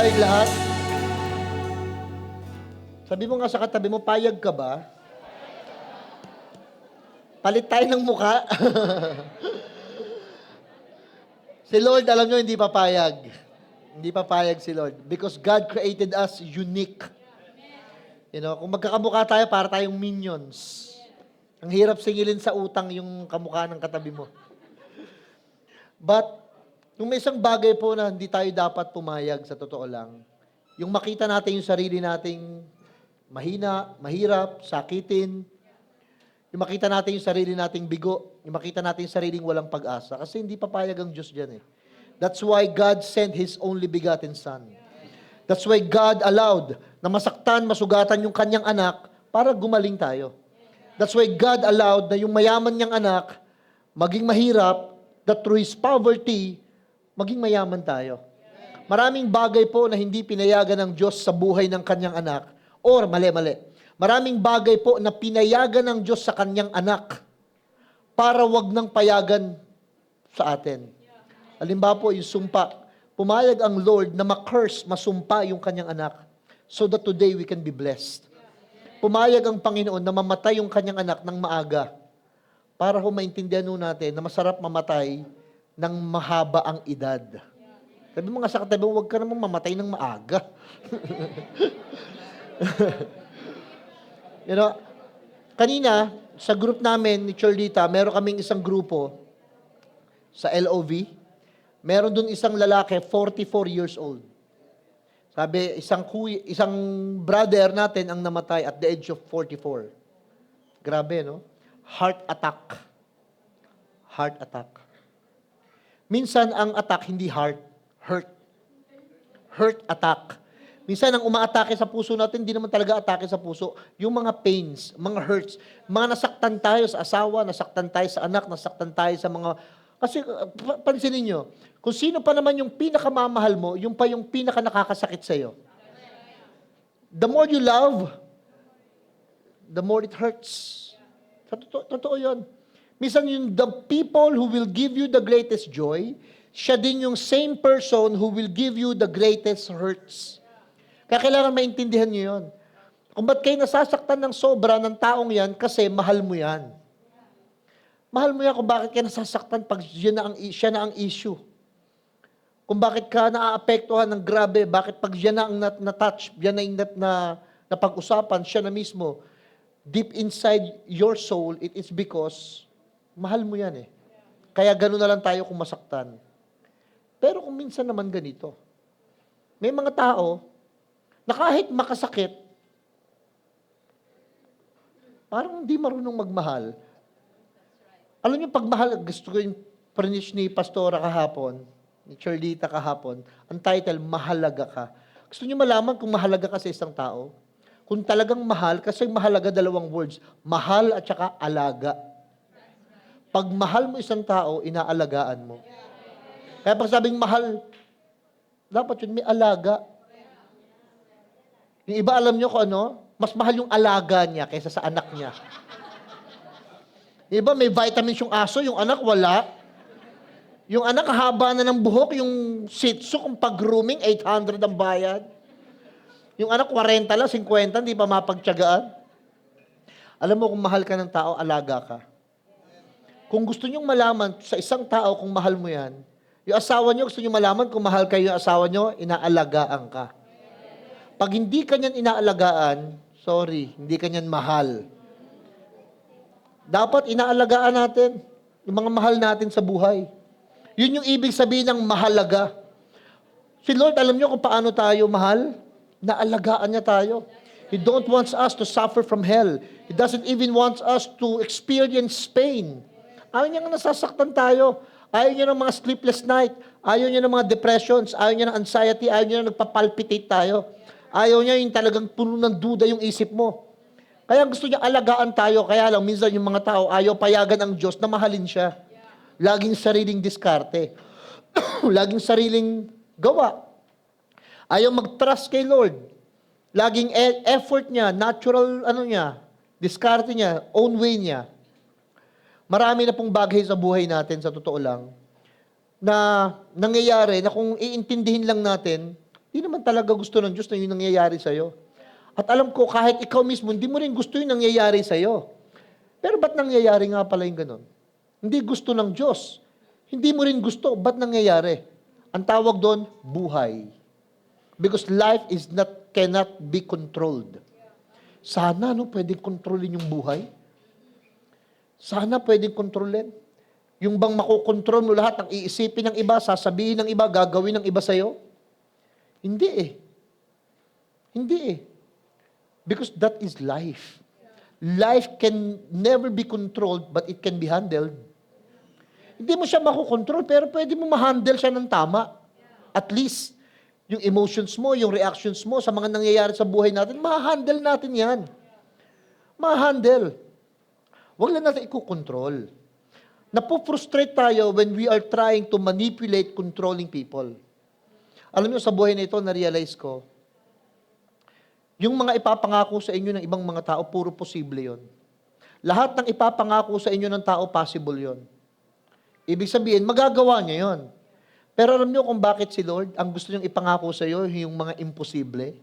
tayong lahat? Sabi mo nga sa katabi mo, payag ka ba? Palit tayo ng muka. Si Lord, alam nyo, hindi papayag. Hindi papayag si Lord. Because God created us unique. You know, kung magkakamukha tayo, para tayong minions. Ang hirap singilin sa utang yung kamukha ng katabi mo. But, yung may isang bagay po na hindi tayo dapat pumayag sa totoo lang, yung makita natin yung sarili nating mahina, mahirap, sakitin, yung makita natin yung sarili nating bigo, yung makita natin yung sariling walang pag-asa. Kasi hindi papayag ang Diyos dyan eh. That's why God sent His only begotten Son. That's why God allowed na masaktan, masugatan yung kanyang anak para gumaling tayo. That's why God allowed na yung mayaman niyang anak maging mahirap, that through his poverty, maging mayaman tayo. Maraming bagay po na hindi pinayagan ng Diyos sa buhay ng kanyang anak. Or, mali-mali. Maraming bagay po na pinayagan ng Diyos sa kanyang anak para wag nang payagan sa atin. Halimbawa po, yung sumpa. Pumayag ang Lord na ma-curse, masumpa yung kanyang anak so that today we can be blessed. Pumayag ang Panginoon na mamatay yung kanyang anak ng maaga para maintindihan natin na masarap mamatay ng mahaba ang edad. Sabi mo nga sa katabi mo, huwag ka namang mamatay ng maaga. You know, kanina, sa group namin ni Chordita, meron kaming isang grupo sa LOV. Meron dun isang lalaki, 44 years old. Sabi, isang brother natin ang namatay at the age of 44. Grabe, no? Heart attack. Heart attack. Minsan, ang attack hindi heart, hurt. Hurt attack. Minsan, ang umaatake sa puso natin, hindi naman talaga atake sa puso. Yung mga pains, mga hurts, mga nasaktan tayo sa asawa, nasaktan tayo sa anak, nasaktan tayo sa mga... Kasi, pansinin nyo, kung sino pa naman yung pinakamamahal mo, yung pa yung pinaka nakakasakit sa'yo. The more you love, the more it hurts. Totoo yun. Minsan yung the people who will give you the greatest joy, siya din yung same person who will give you the greatest hurts. Kaya kailangan maintindihan nyo yun. Kung ba't kayo nasasaktan ng sobra ng taong yan, kasi mahal mo yan. Mahal mo yan kung bakit kayo nasasaktan pag siya na ang issue. Kung bakit ka naaapektuhan ng grabe, bakit pag siya na ang na-touch, yan na napag-usapan, siya na mismo. Deep inside your soul, it is because mahal mo yan eh. Kaya gano'n na lang tayo kung masaktan. Pero kung minsan naman ganito, may mga tao na kahit makasakit, parang hindi marunong magmahal. Alam niyo, pagmahal, gusto ko yung preach ni Pastora kahapon, ni Chordita kahapon, ang title, Mahalaga Ka. Gusto niyo malaman kung mahalaga ka sa isang tao? Kung talagang mahal, kasi mahalaga dalawang words, mahal at saka alaga. Pag mahal mo isang tao, inaalagaan mo. Kaya pag sabing mahal, dapat yun may alaga. Yung iba alam nyo kung ano, mas mahal yung alaga niya kaysa sa anak niya. Yung iba may vitamins yung aso, yung anak wala. Yung anak haba na ng buhok, yung Shih Tzu, kung pag-grooming, 800 ang bayad. Yung anak, 40 lang, 50, hindi pa mapagtyagaan. Alam mo, kung mahal ka ng tao, alaga ka. Kung gusto nyong malaman sa isang tao kung mahal mo yan, yung asawa nyo, gusto nyo malaman kung mahal kayo yung asawa nyo, inaalagaan ka. Pag hindi ka niyan inaalagaan, sorry, hindi ka niyan mahal. Dapat inaalagaan natin yung mga mahal natin sa buhay. Yun yung ibig sabihin ng mahalaga. Si Lord, alam nyo kung paano tayo mahal? Naalagaan niya tayo. He don't wants us to suffer from hell. He doesn't even want us to experience pain. Ayaw niya nga nasasaktan tayo. Ayaw niya ng mga sleepless night. Ayaw niya ng mga depressions. Ayaw niya ng anxiety. Ayaw niya ng nagpapalpitate tayo. Ayaw niya yung talagang puno ng duda yung isip mo. Kaya gusto niya alagaan tayo. Kaya lang, minsan yung mga tao, ayaw payagan ang Diyos na mahalin siya. Laging sariling diskarte. Laging sariling gawa. Ayaw mag-trust kay Lord. Laging effort niya, natural diskarte niya, own way niya. Marami na pong bagay sa buhay natin, sa totoo lang, na nangyayari na kung iintindihin lang natin, Hindi naman talaga gusto ng Diyos na yun nangyayari sa'yo. At alam ko, kahit ikaw mismo, hindi mo rin gusto yung nangyayari sa'yo. Pero ba't nangyayari nga pala yung ganun? Hindi gusto ng Diyos. Hindi mo rin gusto, ba't nangyayari? Ang tawag doon, buhay. Because life cannot be controlled. Sana, pwedeng kontrolin yung buhay. Sana pwedeng kontrolin. Yung bang makokontrol mo lahat, ang iisipin ng iba, sasabihin ng iba, gagawin ng iba sa'yo? Hindi eh. Hindi eh. Because that is life. Life can never be controlled, but it can be handled. Hindi mo siya makokontrol, pero pwede mo ma-handle siya ng tama. At least, yung emotions mo, yung reactions mo sa mga nangyayari sa buhay natin, ma-handle natin yan. Ma-handle. Huwag lang natin ikukontrol. Napo-frustrate tayo when we are trying to manipulate controlling people. Alam niyo, sa buhay na ito, na-realize ko, yung mga ipapangako sa inyo ng ibang mga tao, puro posible yon. Lahat ng ipapangako sa inyo ng tao, possible yon. Ibig sabihin, magagawa niya yon. Pero alam niyo kung bakit si Lord, ang gusto niyang ipangako sa iyo, yung mga imposible?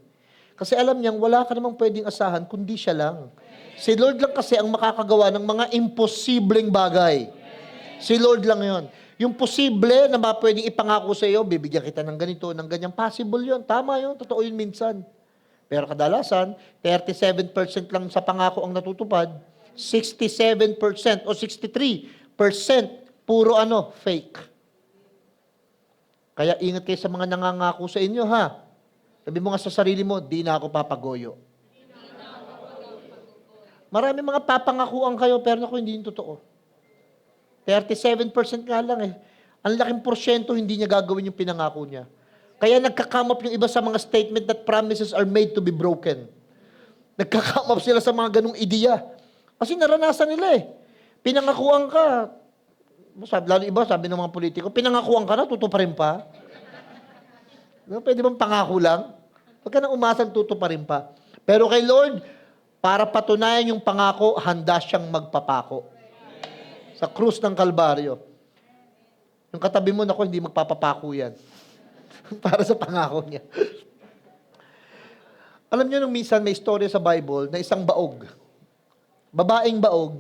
Kasi alam niyang wala ka namang pwedeng asahan, kundi siya lang. Si Lord lang kasi ang makakagawa ng mga imposibleng bagay. Si Lord lang yon. Yung posible na pwedeng ipangako sa iyo, bibigyan kita ng ganito, ng ganyan, possible yon. Tama yon, totoo yun minsan. Pero kadalasan, 37% lang sa pangako ang natutupad, 67% o 63% puro fake. Kaya ingat kayo sa mga nangangako sa inyo, ha? Sabi mo nga sa sarili mo, di na ako papagoyo. Marami mga papangakuan kayo, pero naku, hindi yung totoo. 37% nga lang eh. Ang laking porsyento, hindi niya gagawin yung pinangako niya. Kaya nagka-come up yung iba sa mga statement that promises are made to be broken. Nagka-come up sila sa mga ganung ideya. Kasi naranasan nila eh. Pinangakuan ka. Lalo iba, sabi ng mga politiko, pinangakuan ka na, tutuparin pa. Pwede bang pangako lang? Huwag ka nang umasan, tutuparin pa. Pero kay Lord, para patunayan yung pangako, handa siyang magpapako. Sa krus ng Kalbaryo. Yung katabi mo, naku, hindi magpapapako yan. Para sa pangako niya. Alam niyo, nung minsan may story sa Bible na isang baog. Babaeng baog.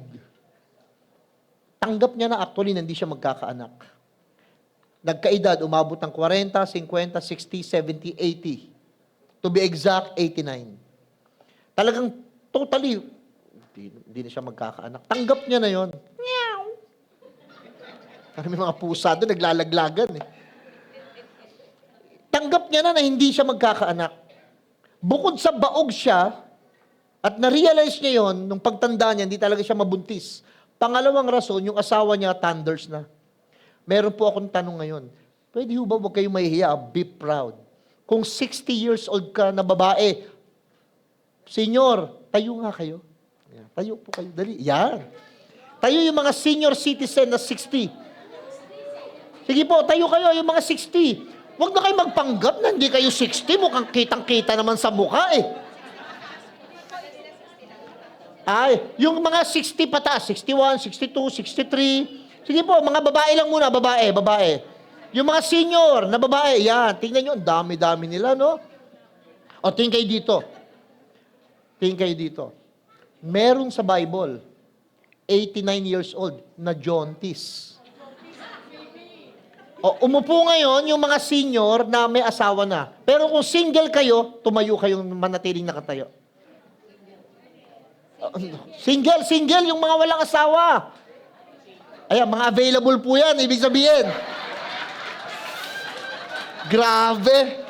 Tanggap niya na actually hindi siya magkakaanak. Nagkaedad, umabot ng 40, 50, 60, 70, 80. To be exact, 89. Talagang totally, hindi na siya magkakaanak. Tanggap niya na yon. Meow. May mga pusa doon, naglalaglagan eh. Tanggap niya na hindi siya magkakaanak. Bukod sa baog siya, at na-realize niya yon nung pagtanda niya, hindi talaga siya mabuntis. Pangalawang rason, yung asawa niya, thunders na. Meron po akong tanong ngayon. Pwede ba huwag kayong mahihiya? Be proud. Kung 60 years old ka na babae, senior, tayo nga kayo. Yan. Tayo po kayo. Dali. Yan. Tayo yung mga senior citizen na 60. Sige po, tayo kayo yung mga 60. Huwag na kayo magpanggap na hindi kayo 60. Mukhang kitang-kita naman sa mukha eh. Ay, yung mga 60 pataas, 61, 62, 63. Sige po, mga babae lang muna, babae. Yung mga senior na babae, yan. Tingnan nyo, ang dami-dami nila, no? O, tingin kayo dito. Meron sa Bible, 89 years old na jaundice. O, umupo ngayon yung mga senior na may asawa na. Pero kung single kayo, tumayo kayong manatiling nakatayo. Single, yung mga walang asawa. Ayan, mga available po yan, ibig sabihin. Grabe.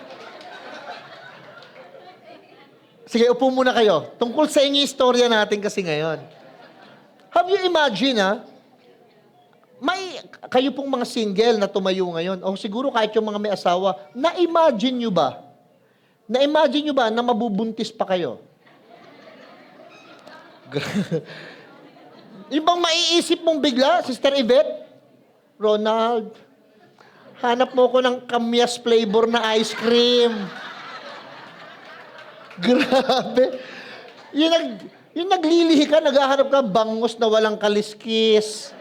Sige, upo muna kayo. Tungkol sa inyo istorya natin kasi ngayon. Have you imagine, kayo pong mga single na tumayo ngayon, o siguro kahit yung mga may asawa, na-imagine nyo ba na mabubuntis pa kayo? Ibang maiisip mong bigla, Sister Yvette, Ronald, hanap mo ko ng kamyas flavor na ice cream. Grabe. Yung naglilihi ka, naghahanap ka, bangus na walang kaliskis.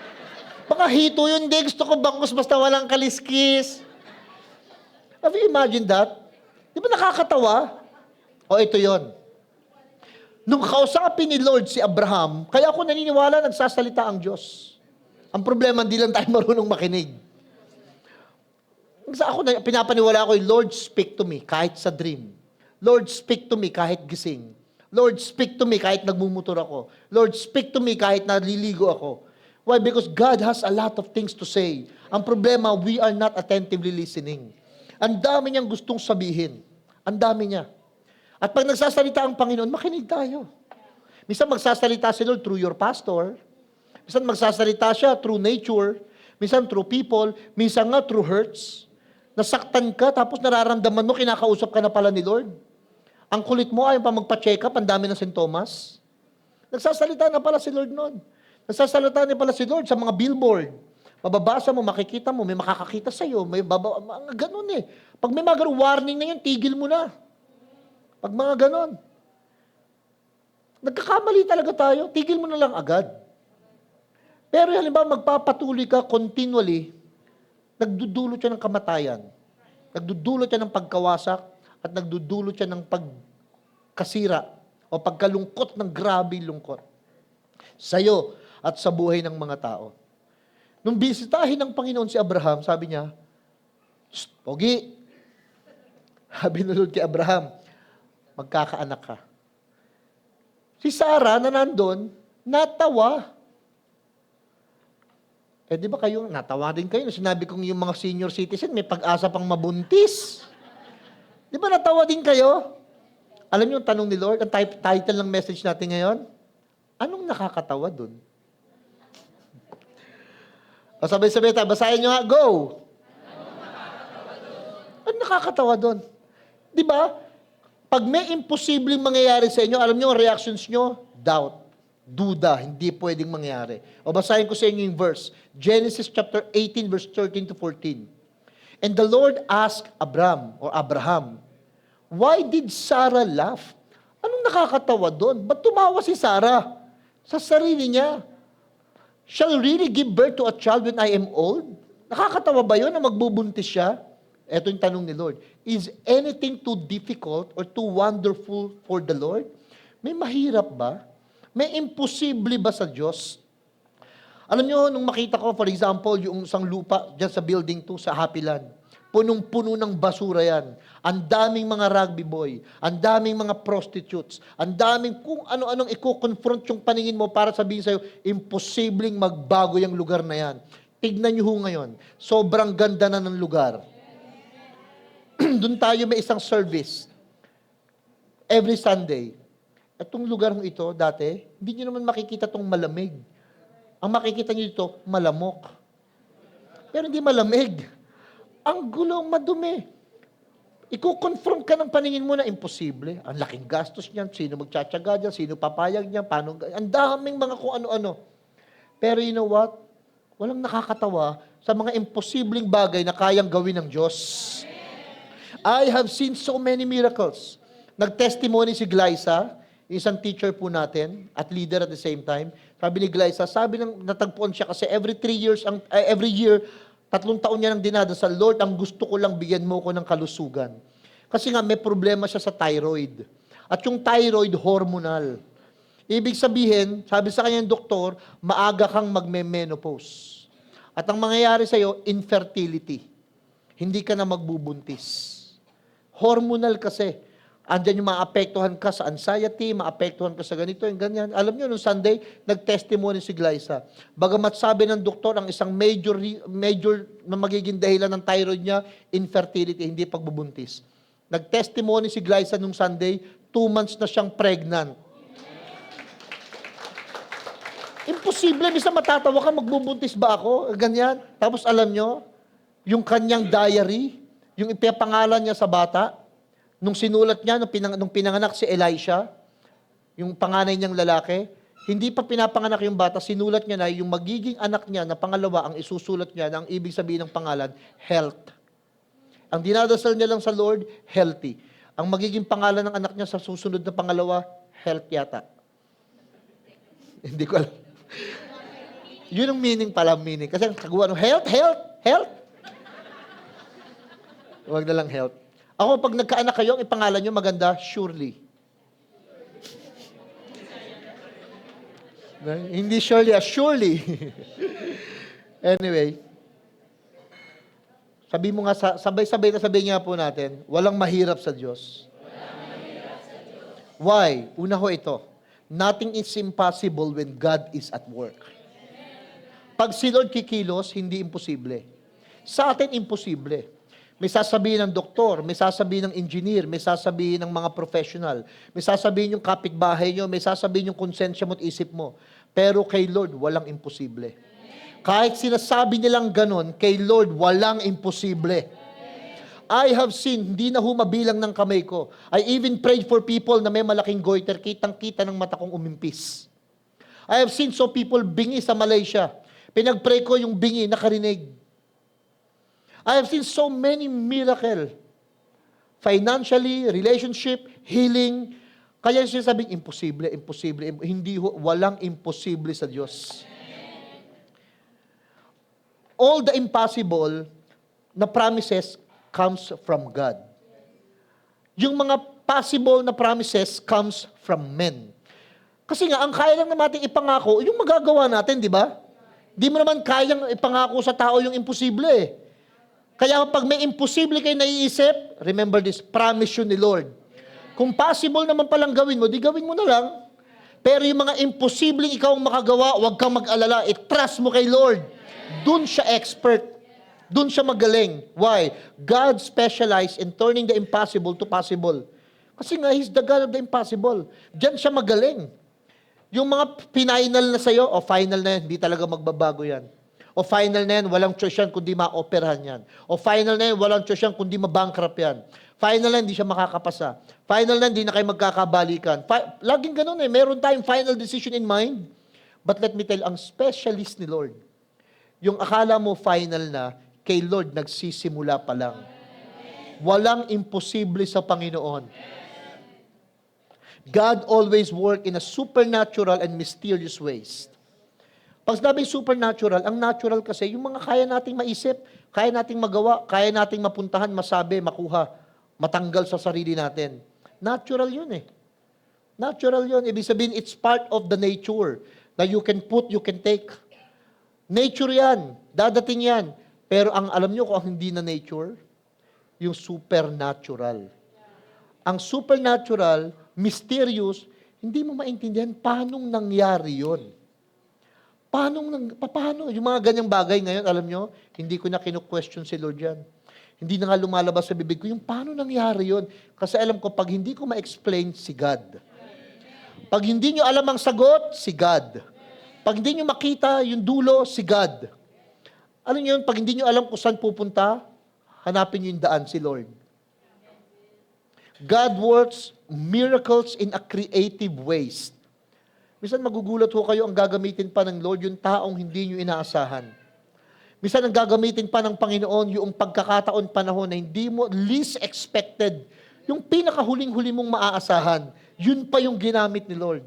Baka hito yun, hindi. Gusto ko bangus basta walang kaliskis. Have you imagined that? Di ba nakakatawa? O ito yon. Nung kausapin ni Lord si Abraham, kaya ako naniniwala nagsasalita ang Diyos. Ang problema, hindi lang tayo marunong makinig. Sa ako, pinapaniwala ko, Lord, speak to me kahit sa dream. Lord, speak to me kahit gising. Lord, speak to me kahit nagmumotor ako. Lord, speak to me kahit naliligo ako. Why? Because God has a lot of things to say. Ang problema, we are not attentively listening. Ang dami niyang gustong sabihin. Ang dami niya. At pag nagsasalita ang Panginoon, makinig tayo. Minsan magsasalita si Lord through your pastor. Minsan magsasalita siya through nature. Minsan through people. Minsan nga through hurts. Nasaktan ka, tapos nararamdaman mo, kinakausap ka na pala ni Lord. Ang kulit mo, ayaw pa magpa-check up, ang dami ng sintomas. Nagsasalita na pala si Lord noon. Nagsasalita na pala si Lord sa mga billboard. Mababasa mo, makikita mo, may makakakita sa'yo, may mga ganun eh. Pag may mga ganun, warning na yun, tigil mo na. Pag mga ganun. Nagkakamali talaga tayo, tigil mo na lang agad. Pero halimbawa, magpapatuloy ka continually, nagdudulot siya ng kamatayan. Nagdudulot siya ng pagkawasak at nagdudulot siya ng pagkasira o pagkalungkot ng grabe lungkot sa'yo at sa buhay ng mga tao. Nung bisitahin ng Panginoon si Abraham, sabi niya, Pogi, sabi ng Lord kay Abraham, magkakaanak ka. Si Sarah na nandun, natawa. Di ba kayo, natawa din kayo. Sinabi kong yung mga senior citizen, may pag-asa pang mabuntis. Di ba natawa din kayo? Alam niyo yung tanong ni Lord, ang title ng message natin ngayon? Anong nakakatawa dun? O sabay-sabay tayo, basahin nyo nga, go! Anong nakakatawa dun? Di ba? Pag may imposibleng mangyayari sa inyo, alam niyo ang reactions nyo? Doubt. Duda, hindi pwedeng mangyari. O basahin ko sa inyo yung verse. Genesis chapter 18, verse 13 to 14. And the Lord asked Abraham, why did Sarah laugh? Anong nakakatawa doon? Ba't tumawa si Sarah? Sa sarili niya. Shall really give birth to a child when I am old? Nakakatawa ba yun na magbubuntis siya? Ito yung tanong ni Lord. Is anything too difficult or too wonderful for the Lord? May mahirap ba? May imposible ba sa Diyos? Alam nyo, nung makita ko, for example, yung isang lupa dyan sa building 2 sa Happy Land, punong-puno ng basura yan. Ang daming mga rugby boy, ang daming mga prostitutes, ang daming kung ano-anong i-confront yung paningin mo para sabihin sa'yo, imposibleng magbago yung lugar na yan. Tignan nyo ho ngayon, sobrang ganda na ng lugar. Doon tayo may isang service. Every Sunday. Itong lugar ito, dati, hindi nyo naman makikita itong malamig. Ang makikita nyo dito, malamok. Pero hindi malamig. Ang gulong madumi. Iko-confront ka ng paningin mo na imposible. Ang laking gastos niyan, sino magtsatsaga dyan, sino papayag niyan, paano, ang daming mga kung ano-ano. Pero you know what? Walang nakakatawa sa mga imposibleng bagay na kayang gawin ng Diyos. I have seen so many miracles. Nag-testimony si Glyza, isang teacher po natin, at leader at the same time. Sabi ni Glyza, natagpuan siya kasi every year, 3 taon niya nang dinadasal, Lord, ang gusto ko lang bigyan mo ko ng kalusugan. Kasi nga may problema siya sa thyroid. At yung thyroid, hormonal. Ibig sabihin, sabi sa kanya ng doktor, maaga kang magme-menopause. At ang mangyayari sa'yo, infertility. Hindi ka na magbubuntis. Hormonal kasi. Andyan yung maapektuhan ka sa anxiety, maapektuhan ka sa ganito, yung ganyan. Alam nyo, nung Sunday, nag-testimony si Glyza. Bagamat sabi ng doktor, ang isang major na magiging dahilan ng thyroid niya, infertility, hindi pagbubuntis. Nag-testimony si Glyza nung Sunday, 2 months na siyang pregnant. Imposible, minsan matatawa ka, magbubuntis ba ako? Ganyan. Tapos alam nyo, yung kanyang diary, yung ipapangalan niya sa bata, nung sinulat niya, nung pinanganak si Elisha, yung panganay niyang lalaki, hindi pa pinapanganak yung bata, sinulat niya na yung magiging anak niya na pangalawa, ang isusulat niya na ang ibig sabihin ng pangalan, health. Ang dinadasal niya lang sa Lord, healthy. Ang magiging pangalan ng anak niya sa susunod na pangalawa, health yata. Hindi ko alam. Yun ang meaning. Kasi ang kagawa ng health. Huwag na lang health. Ako, pag nagkaanak kayo, ang ipangalan nyo maganda, surely. Hindi surely, surely. Anyway, sabi mo nga, sabay-sabay na sabihin nga po natin, walang mahirap sa Diyos. Why? Una ho ito, nothing is impossible when God is at work. Pag si Lord kikilos, hindi imposible. Sa atin, imposible. May sasabihin ng doktor, may sasabihin ng engineer, may sasabihin ng mga professional, may sasabihin yung kapitbahay nyo, may sasabihin yung konsensya mo at isip mo. Pero kay Lord, walang imposible. Kahit sinasabi nilang ganon, kay Lord, walang imposible. I have seen, hindi na humabilang ng kamay ko. I even prayed for people na may malaking goiter, kitang-kita ng mata kong umimpis. I have seen people bingi sa Malaysia. Pinag-pray ko yung bingi, nakarinig. I have seen so many miracle. Financially, relationship, healing. Kaya siya sabing, imposible. Hindi, walang imposible sa Diyos. All the impossible na promises comes from God. Yung mga possible na promises comes from men. Kasi nga, ang kaya lang natin ipangako, yung magagawa natin, di ba? Di mo naman kayang ipangako sa tao yung imposible eh. Kaya pag may imposible kayo naiisip, remember this, promise yun ni Lord. Kung possible naman palang gawin mo, di gawin mo na lang. Pero yung mga imposibleng ikaw ang makagawa, huwag kang mag-alala. I-trust mo kay Lord. Doon siya expert. Doon siya magaling. Why? God specialized in turning the impossible to possible. Kasi nga, He's the God of the impossible. Diyan siya magaling. Yung mga final na sa'yo, o final na yan, hindi talaga magbabago yan. O final na yan, walang choice yan kundi ma-operahan yan. O final na yan, walang choice yan kundi ma-bankrupt yan. Final na hindi siya makakapasa. Final na hindi na kayo magkakabalikan. Laging ganun eh. Meron tayong final decision in mind. But let me tell you, ang specialist ni Lord, yung akala mo final na, kay Lord nagsisimula pa lang. Walang imposible sa Panginoon. God always work in a supernatural and mysterious ways. Pag sinabing supernatural, ang natural kasi, yung mga kaya nating maisip, kaya nating magawa, kaya nating mapuntahan, masabi, makuha, matanggal sa sarili natin. Natural yun eh. Natural yun. Ibig sabihin, it's part of the nature that you can put, you can take. Nature yan. Dadating yan. Pero ang alam nyo kung ang hindi na nature, yung supernatural. Ang supernatural, mysterious, hindi mo maintindihan paanong nangyari yun. Paano? Yung mga ganyang bagay ngayon, alam nyo, hindi ko na kinu-question si Lord yan. Hindi na nga lumalabas sa bibig ko, yung paano nangyari yun? Kasi alam ko, pag hindi ko ma-explain, si God. Pag hindi nyo alam ang sagot, si God. Pag hindi nyo makita yung dulo, si God. Alam nyo yun, pag hindi nyo alam kung saan pupunta, hanapin nyo yung daan, si Lord. God works miracles in a creative ways. Minsan magugulat ho kayo, ang gagamitin pa ng Lord, yung taong hindi nyo inaasahan. Minsan ang gagamitin pa ng Panginoon, yung pagkakataon panahon na hindi mo least expected, yung pinakahuling-huli mong maaasahan, yun pa yung ginamit ni Lord.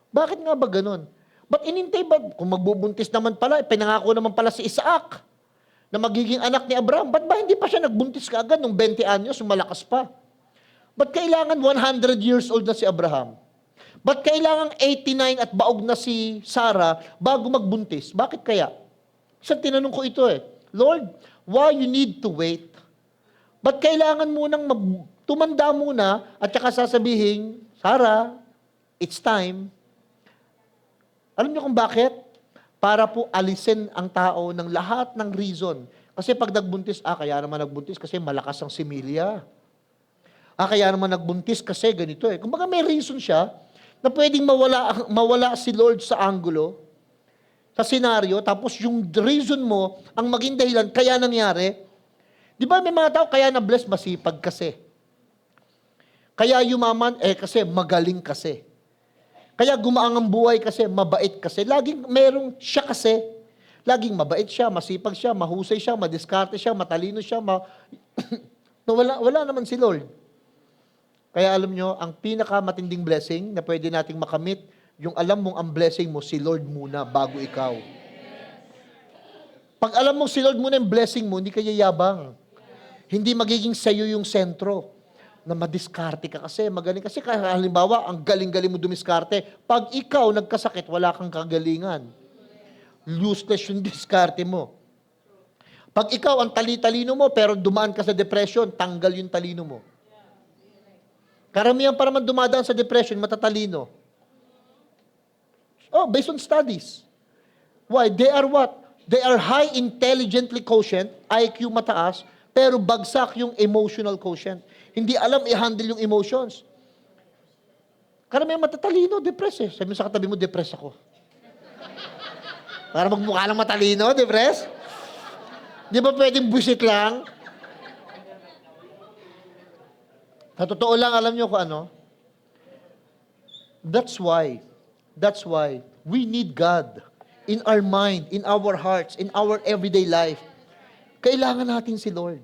Bakit nga ba ganun? Ba't inintay ba? Kung magbubuntis naman pala, pinangako naman pala si Isaac na magiging anak ni Abraham. Ba't ba hindi pa siya nagbuntis kaagad nung 20 anyos, malakas pa? Ba't kailangan 100 years old na si Abraham? Ba't kailangan 89 at baog na si Sarah bago magbuntis? Bakit kaya? Isang tinanong ko ito eh, Lord, why you need to wait? Ba't kailangan munang tumanda muna at saka sasabihin, Sarah, it's time. Alam niyo kung bakit? Para po alisin ang tao ng lahat ng reason. Kasi pag nagbuntis, kaya naman nagbuntis kasi malakas ang similya. Kaya naman nagbuntis kasi ganito eh. Kumbaga may reason siya na pwedeng mawala si Lord sa angulo, sa senaryo, tapos yung reason mo, ang maging dahilan, kaya nangyari. Di ba may mga tao, kaya na-bless, masipag kasi. Kaya yumaman, kasi magaling kasi. Kaya gumaang ang buhay kasi, mabait kasi. Laging merong siya kasi. Laging mabait siya, masipag siya, mahusay siya, madiskarte siya, matalino siya, no, wala naman si Lord. Kaya alam nyo, ang pinakamatinding blessing na pwede nating makamit, yung alam mong ang blessing mo, si Lord muna bago ikaw. Pag alam mong si Lord muna yung blessing mo, hindi ka yayabang. Hindi magiging sa'yo yung sentro na madiskarte ka kasi, magaling. Kasi halimbawa, ang galing-galing mo dumiskarte. Pag ikaw nagkasakit, wala kang kagalingan. Useless yung diskarte mo. Pag ikaw ang tali-talino mo, pero dumaan ka sa depression, tanggal yung talino mo. Karamihan pa naman dumadaan sa depression, matatalino. Oh, based on studies. Why? They are what? They are high intelligently quotient, IQ mataas, pero bagsak yung emotional quotient. Hindi alam i-handle yung emotions. Karamihan matatalino, depressed eh. Sabi mo sa katabi mo, depressed ako. Para magmukha lang matalino, depressed? Di ba pwedeng busit lang? Sa totoo lang, alam nyo kung ano? That's why we need God in our mind, in our hearts, in our everyday life. Kailangan natin si Lord.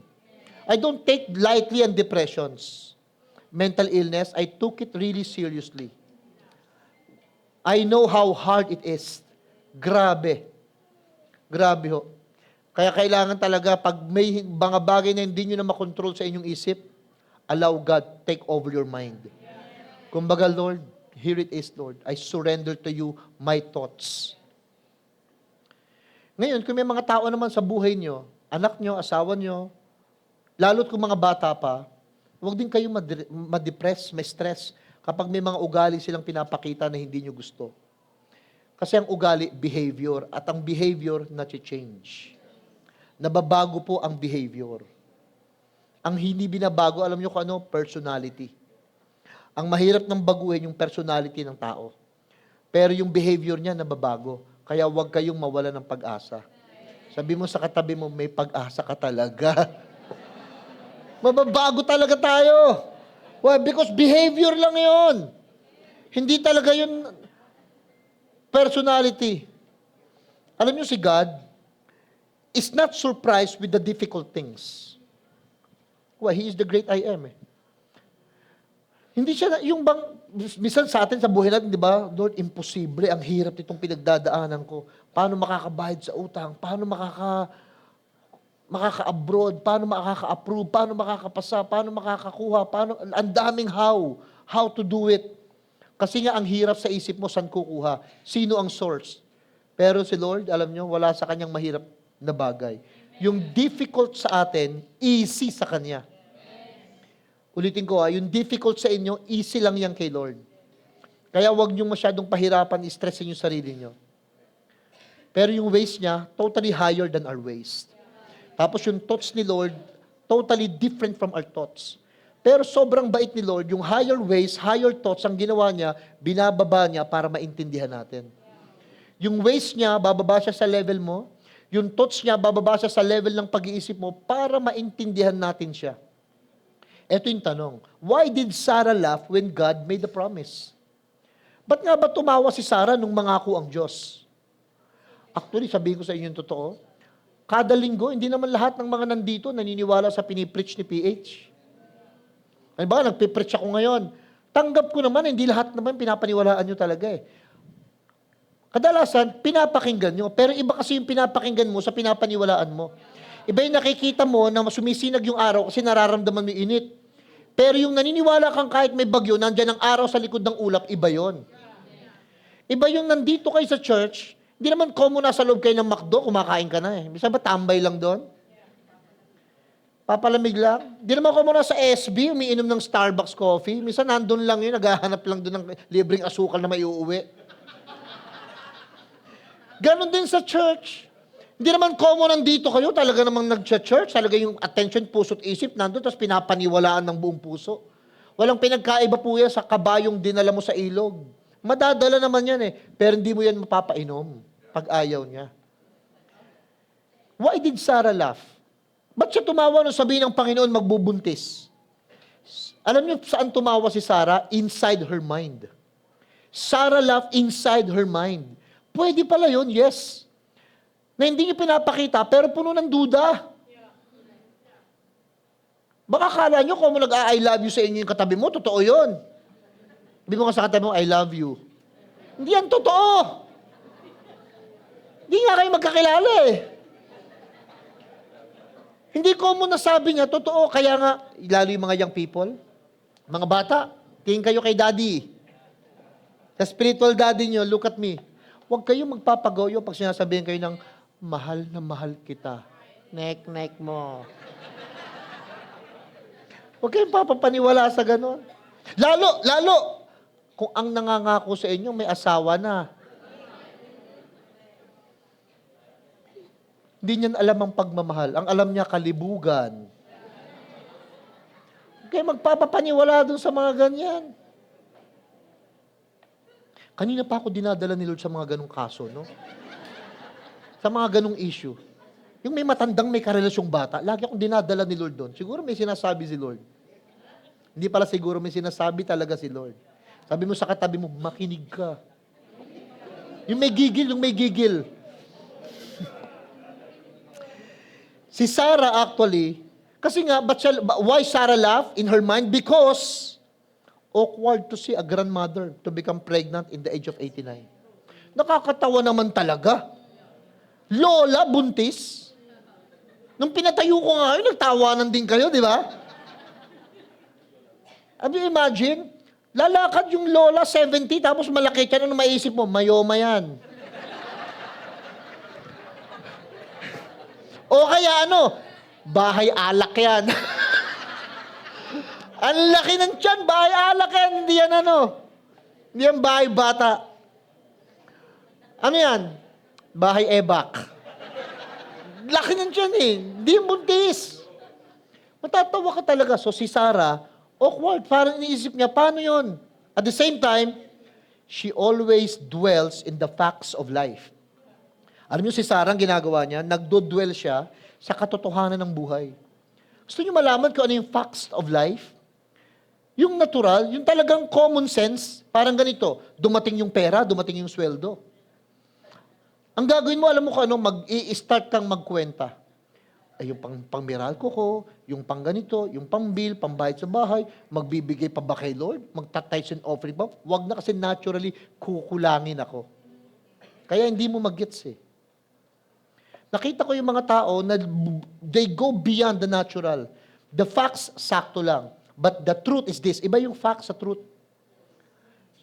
I don't take lightly on depressions, mental illness. I took it really seriously. I know how hard it is. Grabe. Grabe ho. Kaya kailangan talaga, pag may mga bagay na hindi nyo na makontrol sa inyong isip, allow God take over your mind. Kumbaga, Lord, here it is, Lord. I surrender to you my thoughts. Ngayon, kung may mga tao naman sa buhay nyo, anak nyo, asawa nyo, lalo't kung mga bata pa, huwag din kayong ma-depress, may stress, kapag may mga ugali silang pinapakita na hindi nyo gusto. Kasi ang ugali, behavior, at ang behavior na-change. Nababago po ang behavior. Ang hindi binabago, alam nyo kung ano? Personality. Ang mahirap ng baguhin yung personality ng tao. Pero yung behavior niya nababago. Kaya huwag kayong mawala ng pag-asa. Sabi mo sa katabi mo, may pag-asa ka talaga. Mababago talaga tayo. Why? Because behavior lang yon. Hindi talaga yun personality. Alam niyo si God is not surprised with the difficult things. Why? He is the great I am. Hindi siya, yung bang, minsan sa atin sa buhay natin, di ba, Lord, imposible, ang hirap nitong pinagdadaanan ko. Paano makakabayad sa utang? Paano makaka-abroad, paano makaka-approve, paano makakapasa, paano makakakuha, paano, ang daming how to do it. Kasi nga ang hirap sa isip mo, saan kukuha? Sino ang source? Pero si Lord, alam nyo, wala sa kanyang mahirap na bagay. Yung difficult sa atin, easy sa kanya. Ulitin ko yung difficult sa inyo, easy lang yan kay Lord. Kaya wag nyo masyadong pahirapan, stressin yung sarili nyo. Pero yung ways niya, totally higher than our ways. Tapos yung thoughts ni Lord, totally different from our thoughts. Pero sobrang bait ni Lord, yung higher ways, higher thoughts, ang ginawa niya, binababa niya para maintindihan natin. Yung ways niya, bababa siya sa level mo. Yung thoughts niya, bababa siya sa level ng pag-iisip mo para maintindihan natin siya. Ito yung tanong, why did Sarah laugh when God made the promise? Ba't nga ba tumawa si Sarah nung mangako ang Diyos? Actually, sabihin ko sa inyo yung totoo, kada linggo, hindi naman lahat ng mga nandito naniniwala sa pinipreach ni PH. Ay ba, nagpipreach ako ngayon. Tanggap ko naman, hindi lahat naman pinapaniwalaan nyo talaga eh. Kadalasan, pinapakinggan nyo, pero iba kasi yung pinapakinggan mo sa pinapaniwalaan mo. Iba yung nakikita mo na sumisinag yung araw kasi nararamdaman mo yung init. Pero yung naniniwala kang kahit may bagyo, nandyan ang araw sa likod ng ulap, iba yon. Iba yung nandito kayo sa church, hindi naman common na sa loob kayo ng McDo, kumakain ka na eh. Bisa ba tambay lang doon? Papalamig lang. Hindi naman common na sa SB, umiinom ng Starbucks coffee. Minsan nandun lang yun, naghahanap lang doon ng libreng asukal na may uuwi. Ganon din sa church. Hindi naman common nandito kayo, talaga namang nag-church, talaga yung attention, puso't isip nandun, tapos pinapaniwalaan ng buong puso. Walang pinagkaiba po yan sa kabayong dinala mo sa ilog. Madadala naman yan eh, pero hindi mo yan mapapainom pag ayaw niya. Why did Sarah laugh? Ba't siya tumawa nung sabihin ng Panginoon magbubuntis? Alam niyo saan tumawa si Sarah? Inside her mind. Sarah laughed inside her mind. Pwede pala yun, yes. Na hindi niyo pinapakita, pero puno ng duda. Baka kala niyo kung nag-I love you sa inyo yung katabi mo, totoo yun. Sabi mo nga sa katabi mo, I love you. Hindi yan totoo. Hindi nga kayo magkakilala eh. Hindi ko mo nasabi niya, totoo. Kaya nga, lalo yung mga young people, mga bata, tingin kayo kay daddy. Sa spiritual daddy niyo, look at me. Huwag kayong magpapagoyo pag sinasabihin kayo ng, mahal na mahal kita. Nek mo. Huwag kayong papapaniwala sa ganon. Lalo, kung ang nangangako sa inyo may asawa na. Hindi niyan alam ang pagmamahal. Ang alam niya, kalibugan. Huwag kayong magpapapaniwala dun sa mga ganyan. Kanina pa ako dinadala ni Lord sa mga ganong kaso, no? Sa mga ganong issue. Yung may matandang may karelasyong bata, lagi akong dinadala ni Lord doon. Siguro may sinasabi si Lord. Hindi pala siguro may sinasabi talaga si Lord. Sabi mo sa katabi mo, makinig ka. Yung may gigil. Si Sarah actually, kasi nga, why Sarah laughed in her mind? Because awkward to see a grandmother to become pregnant in the age of 89. Nakakatawa naman talaga. Lola, buntis. Nung pinatayo ko nga yun, nagtawanan din kayo, di ba? Have you imagine? Lalakad yung lola, 70, tapos malaki ka, ano maisip mo? Mayoma yan. O kaya bahay alak yan. Ang laki ng tiyan, bahay alak yan, hindi yan hindi yan bahay bata. Ano yan? Bahay ebak. Laki ng tiyan hindi yung buntis. Matatawa ka talaga. So si Sarah, awkward, parang iniisip niya, paano yon? At the same time, she always dwells in the facts of life. Alam niyo si Sarah, ang ginagawa niya, nagdo-dwell siya sa katotohanan ng buhay. Gusto niyo malaman kung ano yung facts of life? Yung natural, yung talagang common sense, parang ganito, dumating yung pera, dumating yung sweldo. Ang gagawin mo, alam mo kung mag-i-start kang magkwenta. Ay, yung pang Meralco ko, yung pang ganito, yung pang bill, pambayad sa bahay, magbibigay pa ba kay Lord? Magta-tithes and offering pa? Wag na kasi naturally kukulangin ako. Kaya hindi mo mag-gets Nakita ko yung mga tao na they go beyond the natural. The facts, sakto lang. But the truth is this. Iba yung fact sa truth.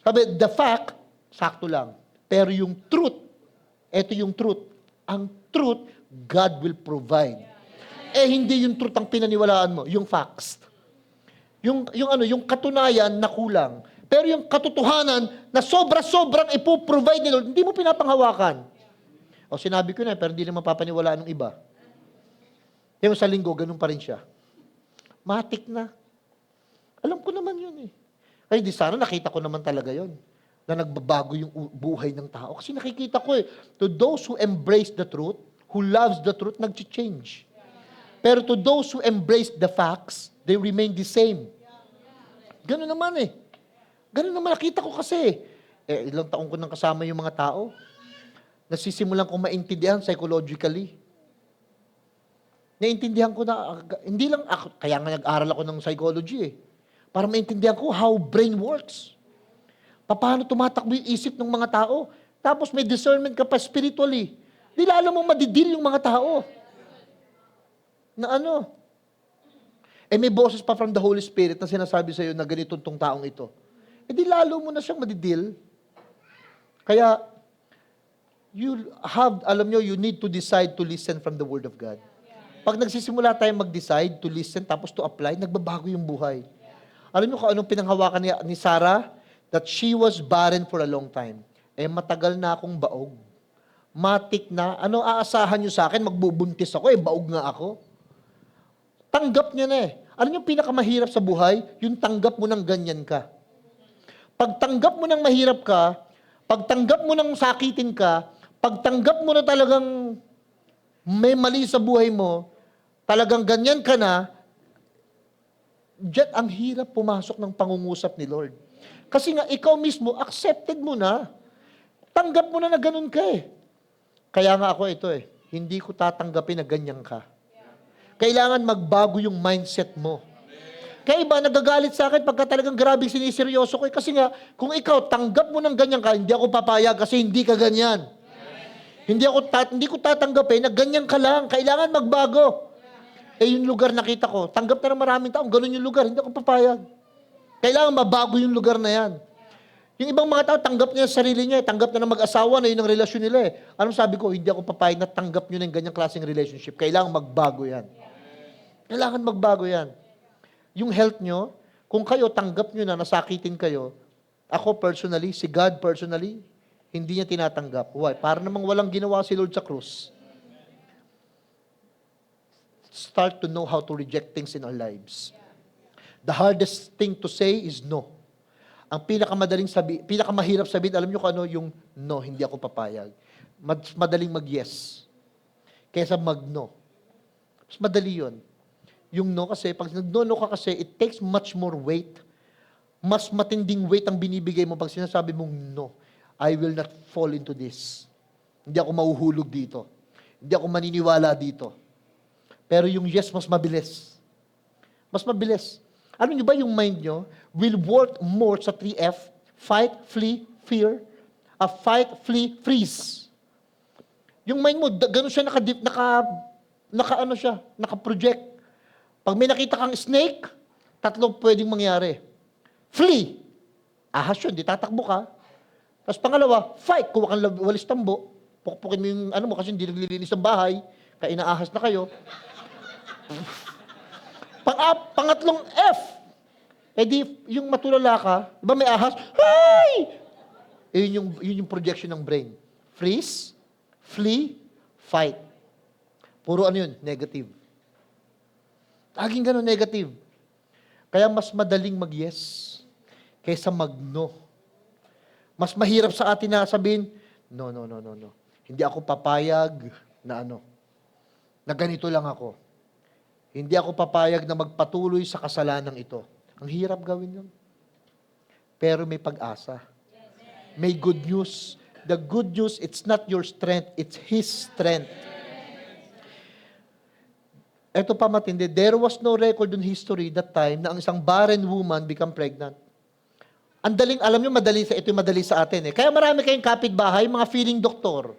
Sabi, the fact, sakto lang. Pero yung truth, eto yung truth. Ang truth, God will provide. Hindi yung truth ang pinaniwalaan mo, yung facts. Yung katunayan na kulang. Pero yung katotohanan na sobra-sobrang ipoprovide ni Lord, hindi mo pinapanghawakan. O sinabi ko na, pero hindi naman papaniwalaan ng iba. Yung sa linggo, ganun pa rin siya. Matik na. Alam ko naman yun Kaya di sana nakita ko naman talaga yun. Na nagbabago yung buhay ng tao. Kasi nakikita ko to those who embrace the truth, who loves the truth, nag-change. Pero to those who embrace the facts, they remain the same. Ganun naman Ganun naman nakita ko kasi. Ilang taong ko nang kasama yung mga tao. Nasisimulan kong maintindihan psychologically. Naintindihan ko na, hindi lang ako, kaya nga nag-aral ako ng psychology para maintindihan ko how brain works. Paano tumatakbo yung isip ng mga tao. Tapos may discernment ka pa spiritually. Di lalo mo madidil yung mga tao. Na may boses pa from the Holy Spirit na sinasabi sa'yo na ganito tong taong ito. Di lalo mo na siyang madidil. Kaya, you need to decide to listen from the Word of God. Pag nagsisimula tayong mag-decide to listen tapos to apply, nagbabago yung buhay. Alam niyo kung anong pinanghawakan ni Sarah? That she was barren for a long time. Matagal na akong baog. Matik na. Ano aasahan niyo sa akin? Magbubuntis ako, baog nga ako. Tanggap niya na Alam niyo pinakamahirap sa buhay? Yung tanggap mo ng ganyan ka. Pag tanggap mo ng mahirap ka, pag tanggap mo ng sakitin ka, pag tanggap mo na talagang may mali sa buhay mo, talagang ganyan ka na, diyan ang hirap pumasok ng pangungusap ni Lord. Kasi nga, ikaw mismo, accepted mo na. Tanggap mo na ganun ka Kaya nga ako hindi ko tatanggapin na ganyan ka. Kailangan magbago yung mindset mo. Kaya iba, nagagalit sa akin pagka talagang grabe siniseryoso ko. Kasi nga, kung ikaw, tanggap mo ng ganyan ka, hindi ako papayag kasi hindi ka ganyan. Hindi ko tatanggapin na ganyan ka lang. Kailangan magbago. Eh, yung lugar nakita ko, tanggap na ng maraming taong ganun yung lugar, hindi ako papayag. Kailangan mabago yung lugar na yan. Yung ibang mga tao, tanggap niya sa sarili niya, tanggap na ng mag-asawa na yun ang relasyon nila eh. Anong sabi ko? Hindi ako papayag na tanggap nyo ng ganyang klaseng relationship. Kailangan magbago yan. Kailangan magbago yan. Yung health nyo, kung kayo tanggap nyo na nasakitin kayo, ako personally, si God personally, hindi niya tinatanggap. Why? Para namang walang ginawa si Lord sa krus. Start to know how to reject things in our lives. The hardest thing to say is no. Ang pinakamahirap sabihin, alam niyo kung ano yung no, hindi ako papayag. Madaling mag-yes kaysa mag-no. Mas madali yun. Yung no kasi, pag nag-no ka kasi, it takes much more weight. Mas matinding weight ang binibigay mo pag sinasabi mong no. I will not fall into this. Hindi ako mahuhulog dito. Hindi ako maniniwala dito. Pero yung yes, mas mabilis. Mas mabilis. Ano nyo ba yung mind nyo will work more sa 3F? Fight, flee, fear. Fight, flee, freeze. Yung mind mo, gano'n siya naka-project. Pag may nakita kang snake, 3 pwedeng mangyari. Flee. Ahas yun, di tatakbo ka. Tapos pangalawa, fight. Kuha kang walis tambo. Pukpukin mo yung mo kasi hindi naglilinis ng bahay. Kaya inaahas na kayo. Pangatlong F. Eh di, yung matulala ka, di ba may ahas? Hey! Eh yun yung projection ng brain. Freeze, flee, fight. Puro ano yun? Negative. Laging ganun, negative. Kaya mas madaling mag-yes kaysa mag-no. Mas mahirap sa atin na sabihin, no. Hindi ako papayag na na ganito lang ako. Hindi ako papayag na magpatuloy sa kasalanang ito. Ang hirap gawin yun. Pero may pag-asa. May good news. The good news, it's not your strength, it's His strength. Ito pa matindi, there was no record in history that time na ang isang barren woman become pregnant. Ang daling, alam nyo, ito yung madali sa atin eh. Kaya marami kayong kapitbahay, mga feeling doktor.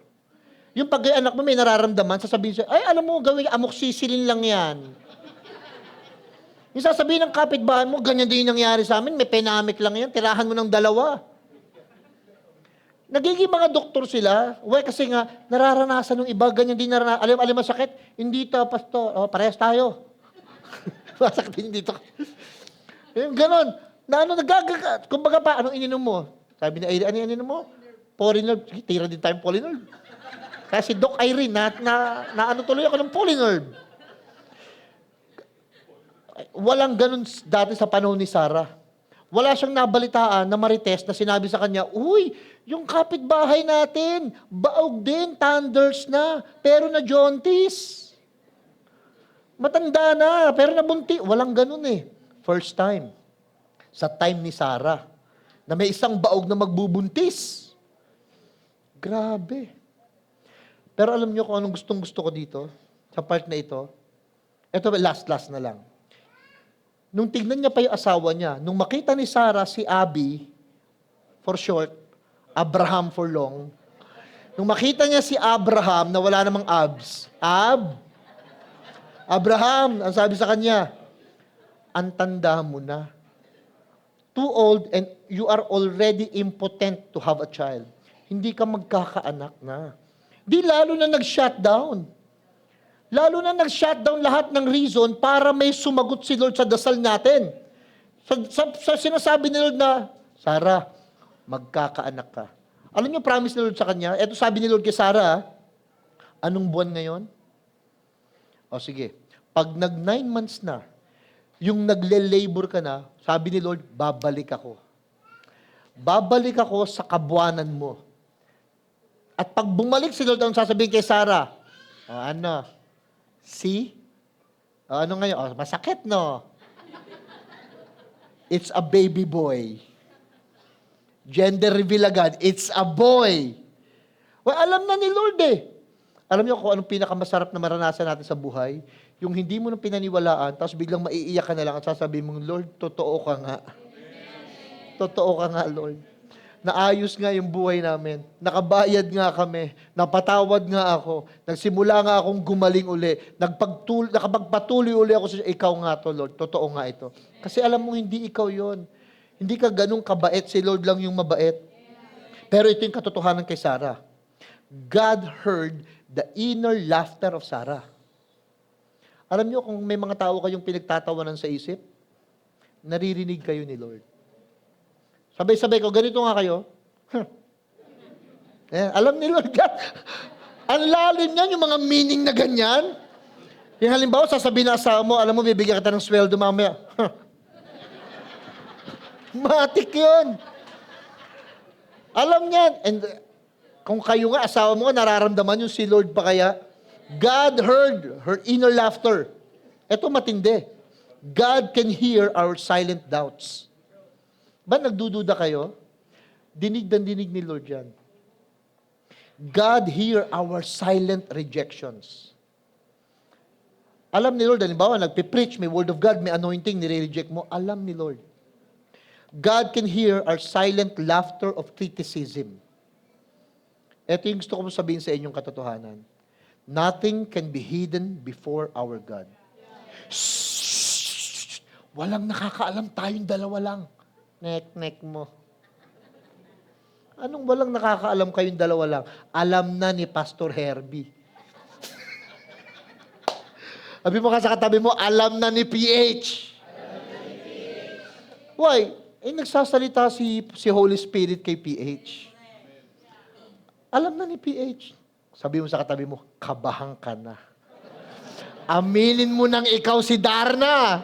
Yung pag anak mo may nararamdaman, sasabihin siya, ay, alam mo, gawin, amoxicillin lang yan. Yung sasabihin ng kapitbahay mo, ganyan din yung nangyari sa amin, may penamic lang yan, tirahan mo ng 2. Nagiging mga doktor sila, kasi nga, nararanasan ng iba, ganyan din nararanasan. Alam masakit? Hindi to, pasto. Parehas tayo. Masakit din dito. Yung ganon. Kumbaga pa, anong ininom mo? Sabi ni Irene, ano ininom mo? Polynerve. Sige, tira din tayong Polynerve. Kasi Doc Irene, tuloy ako ng Polynerve. Walang ganun dati sa panahon ni Sarah. Wala siyang nabalitaan na marites na sinabi sa kanya, uy, yung kapitbahay natin, baog din, thunders na, pero na jaundice. Matanda na, pero nabunti. Walang ganun eh. First time. Sa time ni Sarah, na may isang baog na magbubuntis. Grabe. Pero alam niyo kung anong gustong-gusto ko dito, sa part na ito? Ito, last na lang. Nung tignan niya pa yung asawa niya, nung makita ni Sarah si Abby, for short, Abraham for long, nung makita niya si Abraham na wala namang abs, Abraham, ang sabi sa kanya, ang tanda mo na. Too old and you are already impotent to have a child. Hindi ka magkakaanak na. Di lalo na nag-shutdown. Lalo na nag-shutdown lahat ng reason para may sumagot si Lord sa dasal natin. Sa sinasabi ni Lord na, Sarah, magkakaanak ka. Alam niyo, promise ni Lord sa kanya, eto sabi ni Lord kay Sarah, anong buwan ngayon? O sige, pag nag 9 months na, yung nagle-labor ka na, sabi ni Lord, babalik ako. Babalik ako sa kabuanan mo. At pag bumalik si Lord, ang sasabihin kay Sarah, see? Ano ngayon? Masakit, no? It's a baby boy. Gender reveal agad, it's a boy. Well, alam na ni Lord eh. Alam niyo kung anong pinakamasarap na maranasan natin sa buhay? Yung hindi mo nang pinaniwalaan, tapos biglang maiiyak ka na lang at sasabihin mong, Lord, totoo ka nga. Totoo ka nga, Lord. naayos nga yung buhay namin. Nakabayad nga kami. Napatawad nga ako. Nagsimula nga akong gumaling uli. Nakapagpatuloy uli ako sa ikaw nga to, Lord. Totoo nga ito. Kasi alam mo, hindi ikaw yon. Hindi ka ganun kabait. Si Lord lang yung mabait. Pero ito yung katotohanan kay Sarah. God heard the inner laughter of Sarah. Alam niyo kung may mga tao kayong pinagtatawanan sa isip, naririnig kayo ni Lord. Sabay-sabay ko, ganito nga kayo. Alam ni Lord God. Ang lalim niyan, yung mga meaning na ganyan. Yung halimbawa, sasabihin na asawa mo, alam mo, bibigyan kita ng sweldo mamaya. Matik yun. Alam niyan. And kung kayo nga, asawa mo nga, nararamdaman yung si Lord pa kaya, God heard her inner laughter. Ito matindi. God can hear our silent doubts. Ba nagdududa kayo? Dinig na dinig ni Lord yan. God hear our silent rejections. Alam ni Lord, halimbawa, nagpipreach, may word of God, may anointing, nire-reject mo, alam ni Lord. God can hear our silent laughter of criticism. Ito yung gusto ko sabihin sa inyong katotohanan. Nothing can be hidden before our God. Shh! Walang nakakaalam, tayong dalawa lang. Nek mo. Anong walang nakakaalam kayong dalawa lang? Alam na ni Pastor Herbie. Sabi mo ka sa katabi mo, alam na ni PH. Why? Nagsasalita si Holy Spirit kay PH. Alam na ni PH. Sabi mo sa katabi mo, kabahan ka na. Aminin mo nang ikaw si Darna.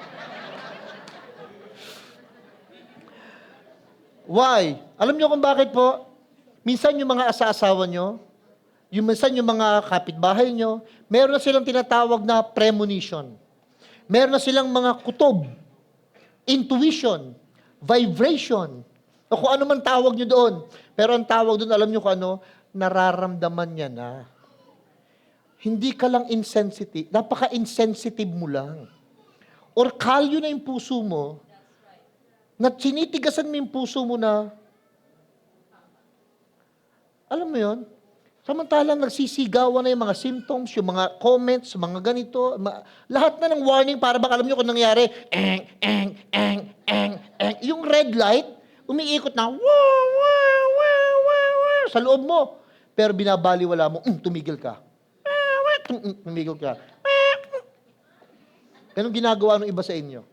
Why? Alam niyo kung bakit po? Minsan yung mga asa-asawa nyo, minsan yung mga kapitbahay nyo, meron na silang tinatawag na premonition. Meron na silang mga kutob, intuition, vibration, o kung ano man tawag nyo doon. Pero ang tawag doon, alam nyo kung ano, nararamdaman niya na. Hindi ka lang insensitive, napaka-insensitive mo lang. Or kalyo na yung puso mo, na sinitigasan mo yung puso mo na, alam mo yon? Samantalang nagsisigawan na yung mga symptoms, yung mga comments, mga ganito, lahat na ng warning para baka alam nyo kung nangyari, yung red light, umiikot na, sa loob mo. Pero binabaliwala mo, tumigil ka. Tumigil ka. Ganun ginagawa ng iba sa inyo.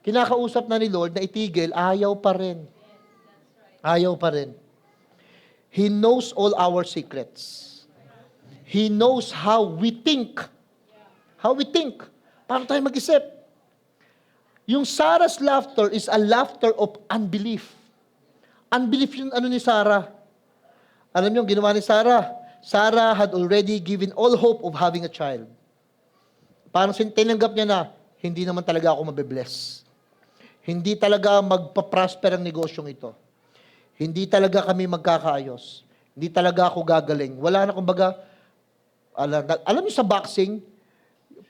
Kinakausap na ni Lord na itigil, ayaw pa rin. Ayaw pa rin. He knows all our secrets. He knows how we think. How we think. Paano tayo mag-isip? Yung Sarah's laughter is a laughter of unbelief. Unbelief yung ano ni Sarah. Alam niyo, yung ginawa ni Sarah? Sarah had already given all hope of having a child. Parang tinanggap niya na, hindi naman talaga ako mabibless. Hindi talaga magpa-prosper ang negosyong ito. Hindi talaga kami magkakaayos. Hindi talaga ako gagaling. Wala na kumbaga, alam niyo sa boxing,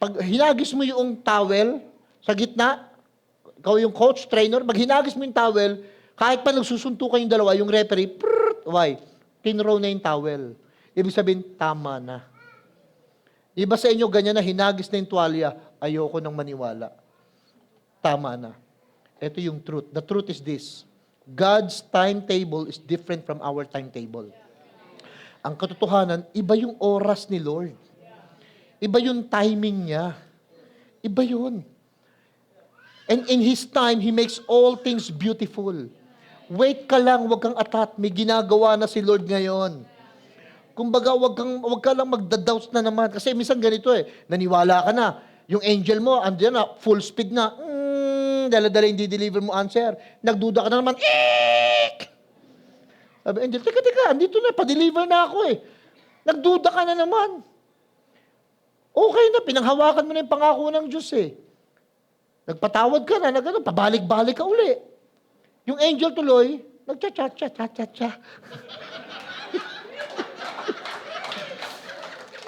pag hinagis mo yung towel sa gitna, ikaw yung coach, trainer, pag hinagis mo yung towel, kahit pa nagsusuntukan yung dalawa, yung referee, why? Tinrow na yung towel. Ibig sabihin, tama na. Iba sa inyo, ganyan na, hinagis na yung tuwalya, ayoko nang maniwala. Tama na. Ito yung truth. The truth is this. God's timetable is different from our timetable. Ang katotohanan, iba yung oras ni Lord. Iba yung timing niya. Iba yun. And in His time, He makes all things beautiful. Wait ka lang, wag kang atat. May ginagawa na si Lord ngayon. Kumbaga, wag ka lang magda-doubts na naman. Kasi minsan ganito naniwala ka na. Yung angel mo, andiyan na, full speed na. Dala-dala yung di-deliver mo answer. Nagduda ka na naman. Sabi, angel, teka, andito na, pa-deliver na ako Nagduda ka na naman. Okay na, pinanghawakan mo na yung pangako ng Diyos Nagpatawad ka na, pabalik-balik ka uli. Yung angel tuloy, nagcha-cha-cha-cha-cha.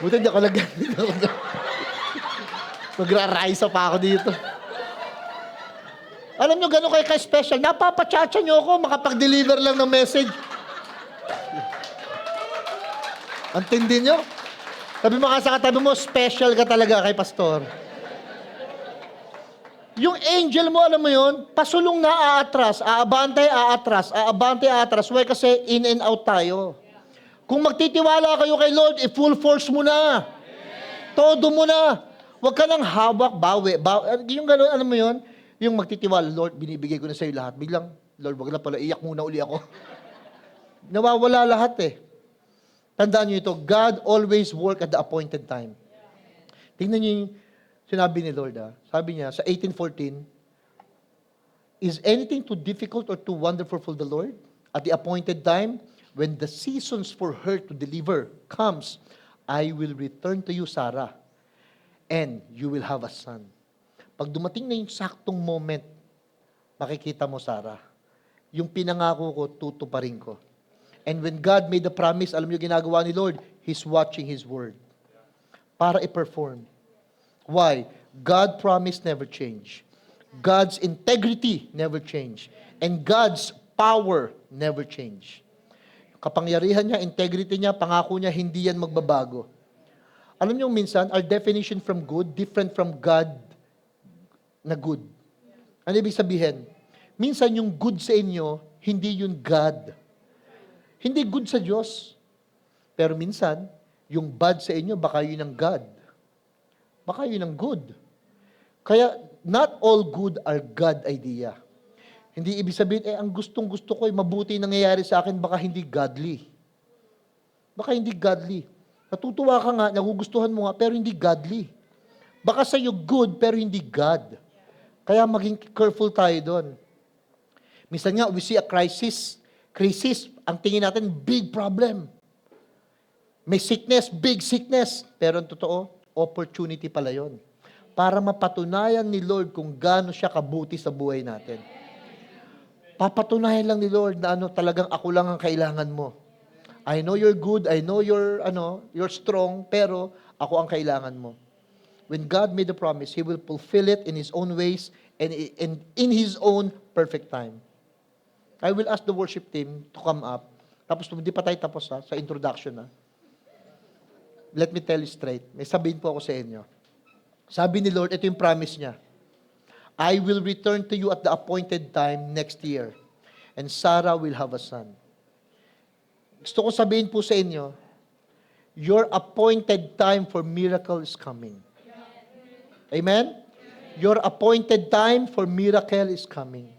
Buti hindi ako magra-rise pa ako dito. Alam nyo, gano'n kayo ka-special. Napapatsacha nyo ako, makapag-deliver lang ng message. Ang tindi nyo. Sabi mo ka sa katabi mo, special ka talaga kay pastor. Yung angel mo, alam mo yun, pasulong na aatras, aabante, aatras. Why? Kasi in and out tayo. Kung magtitiwala kayo kay Lord, full force mo na. Todo mo na. Huwag ka nang hawak, bawi. Yung gano'n, alam mo yun, yung magtitiwala, Lord, binibigay ko na sa'yo lahat. Biglang, Lord, wag na pala, iyak muna uli ako. Nawawala lahat eh. Tandaan niyo ito, God always work at the appointed time. Tingnan niyo yung sinabi ni Lord. Sabi niya, sa 18:14, is anything too difficult or too wonderful for the Lord? At the appointed time, when the seasons for her to deliver comes, I will return to you, Sarah, and you will have a son. Pag dumating na yung saktong moment, makikita mo, Sarah, yung pinangako ko, tutuparin ko. And when God made the promise, alam niyo ginagawa ni Lord, He's watching His word para i-perform. Why? God promise never change. God's integrity never change. And God's power never change. Kapangyarihan niya, integrity niya, pangako niya, hindi yan magbabago. Alam niyo minsan, our definition from good, different from God na good. Ano ibig sabihin? Minsan yung good sa inyo, hindi yun God. Hindi good sa Diyos. Pero minsan, yung bad sa inyo, baka yun ang God. Baka yun ang good. Kaya, not all good are God idea. Hindi ibig sabihin, ang gustong-gusto ko, mabuti nangyayari sa akin, baka hindi godly. Baka hindi godly. Natutuwa ka nga, nagugustuhan mo nga, pero hindi godly. Baka sa'yo good, pero hindi God. Kaya maging careful tayo doon. Minsan nga, we see a crisis, ang tingin natin, big problem. May sickness, big sickness. Pero ang totoo, opportunity pala yon para mapatunayan ni Lord kung gaano siya kabuti sa buhay natin. Papatunayan lang ni Lord na talagang ako lang ang kailangan mo. I know you're good, I know you're strong, pero ako ang kailangan mo. When God made the promise, He will fulfill it in His own ways and in His own perfect time. I will ask the worship team to come up. Tapos, hindi pa tayo tapos sa introduction. Let me tell you straight. May sabihin po ako sa inyo. Sabi ni Lord, ito yung promise niya. I will return to you at the appointed time next year. And Sarah will have a son. Gusto ko sabihin po sa inyo, your appointed time for miracle is coming. Amen? Your appointed time for miracle is coming.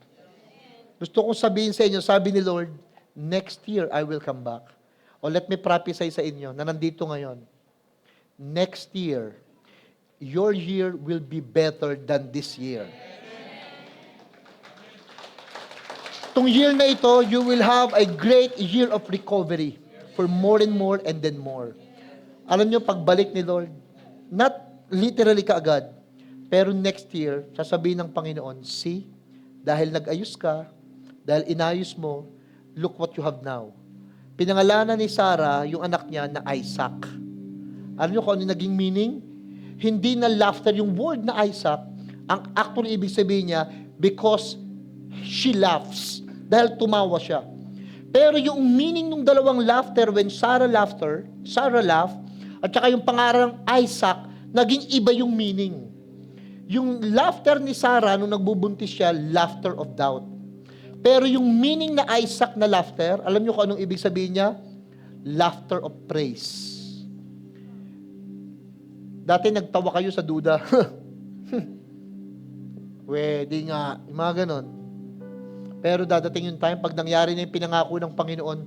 Gusto kong sabihin sa inyo, sabi ni Lord, next year I will come back. O let me prophesy sa inyo na nandito ngayon. Next year, your year will be better than this year. Itong year na ito, you will have a great year of recovery for more and more and then more. Alam nyo, pagbalik ni Lord, not literally kaagad, pero next year, sasabihin ng Panginoon, see, dahil nag-ayos ka, dahil inayos mo, look what you have now. Pinangalanan ni Sarah yung anak niya na Isaac. Alam niyo kung ano naging meaning? Hindi na laughter yung word na Isaac. Ang actually ibig sabihin niya, because she laughs. Dahil tumawa siya. Pero yung meaning ng dalawang laughter, when Sarah laughed, at saka yung pangarang Isaac, naging iba yung meaning. Yung laughter ni Sarah, nung nagbubuntis siya, laughter of doubt. Pero yung meaning na Isaac na laughter, alam niyo kung anong ibig sabihin niya? Laughter of praise. Dati nagtawa kayo sa duda. Pwede nga, yung mga ganon. Pero dadating yung time, pag nangyari na yung pinangako ng Panginoon,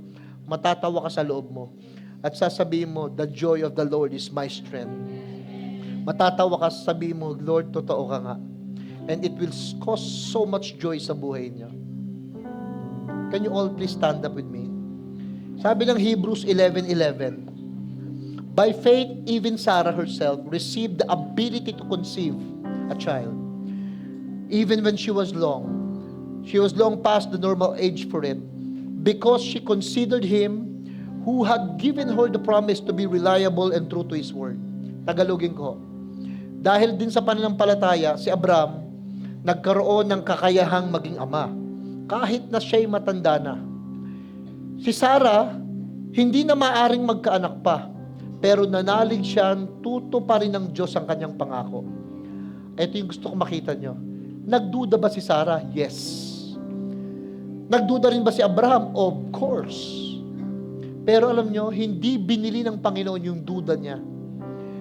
matatawa ka sa loob mo. At sasabihin mo, the joy of the Lord is my strength. Matatawa ka, sasabihin mo, Lord, totoo ka nga. And it will cause so much joy sa buhay niya. Can you all please stand up with me? Sabi ng Hebrews 11:11, by faith, even Sarah herself received the ability to conceive a child. Even when she was long past the normal age for it, because she considered him who had given her the promise to be reliable and true to His word. Tagalogin ko. Dahil din sa pananampalataya, si Abraham, nagkaroon ng kakayahang maging ama. Kahit na siya'y matanda na. Si Sarah, hindi na maaring magkaanak pa, pero nanalig siya, tuto pa rin ng Diyos ang kanyang pangako. Ito yung gusto ko makita nyo. Nagduda ba si Sarah? Yes. Nagduda rin ba si Abraham? Of course. Pero alam nyo, hindi binili ng Panginoon yung duda niya.